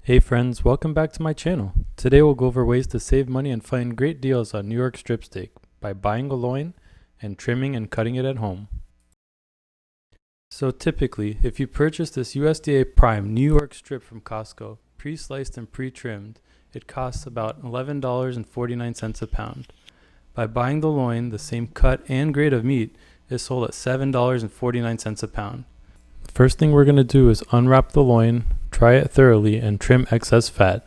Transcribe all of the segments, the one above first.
Hey friends, welcome back to my channel. Today we'll go over ways to save money and find great deals on New York strip steak by buying a loin and trimming and cutting it at home. So typically, if you purchase this USDA prime New York strip from Costco, pre-sliced and pre-trimmed, it costs about $11.49 a pound. By buying the loin, the same cut and grade of meat is sold at $7.49 a pound. The first thing we're going to do is unwrap the loin, dry it thoroughly, and trim excess fat.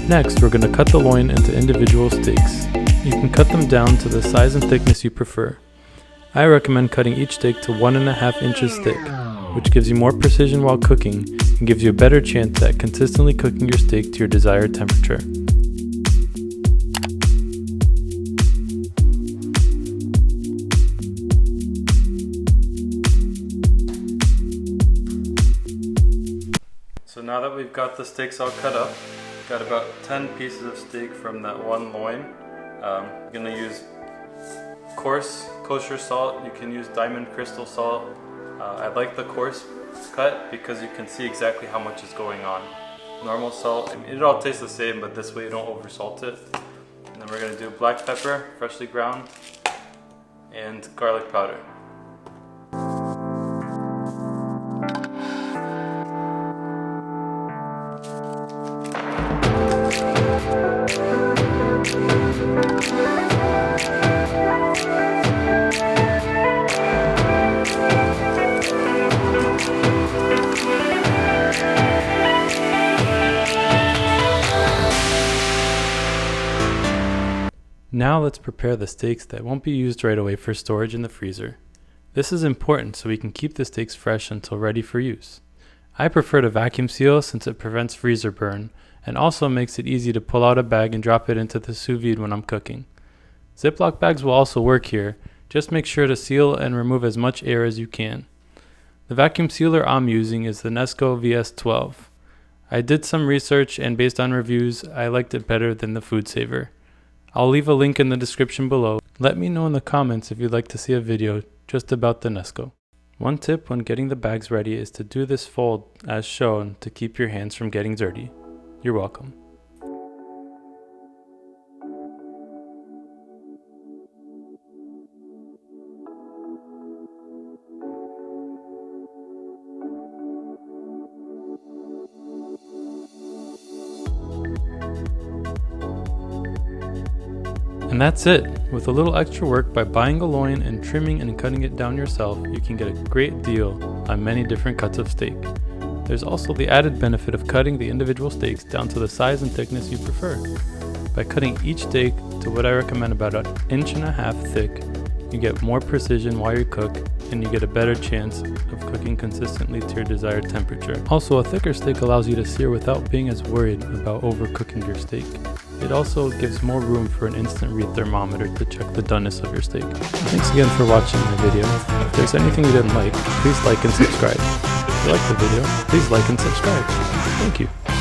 Next, we're going to cut the loin into individual steaks. You can cut them down to the size and thickness you prefer. I recommend cutting each steak to 1.5 inches thick, which gives you more precision while cooking and gives you a better chance at consistently cooking your steak to your desired temperature. So now that we've got the steaks all cut up, got about 10 pieces of steak from that one loin. I'm going to use coarse kosher salt. You can use diamond crystal salt. I like the coarse cut because you can see exactly how much is going on. Normal salt, I mean, it all tastes the same, but this way you don't over salt it. And then we're going to do black pepper, freshly ground, and garlic powder. Now let's prepare the steaks that won't be used right away for storage in the freezer. This is important so we can keep the steaks fresh until ready for use. I prefer to vacuum seal since it prevents freezer burn and also makes it easy to pull out a bag and drop it into the sous vide when I'm cooking. Ziploc bags will also work here, just make sure to seal and remove as much air as you can. The vacuum sealer I'm using is the Nesco VS12. I did some research and based on reviews, I liked it better than the Food Saver. I'll leave a link in the description below. Let me know in the comments if you'd like to see a video just about the Nesco. One tip when getting the bags ready is to do this fold as shown to keep your hands from getting dirty. You're welcome. And that's it. With a little extra work by buying a loin and trimming and cutting it down yourself, you can get a great deal on many different cuts of steak. There's also the added benefit of cutting the individual steaks down to the size and thickness you prefer. By cutting each steak to what I recommend about 1.5 inches thick, you get more precision while you cook and you get a better chance of cooking consistently to your desired temperature. Also, a thicker steak allows you to sear without being as worried about overcooking your steak. It also gives more room for an instant read thermometer to check the doneness of your steak. Thanks again for watching my video. If there's anything you didn't like, please like and subscribe. If you liked the video, please like and subscribe. Thank you.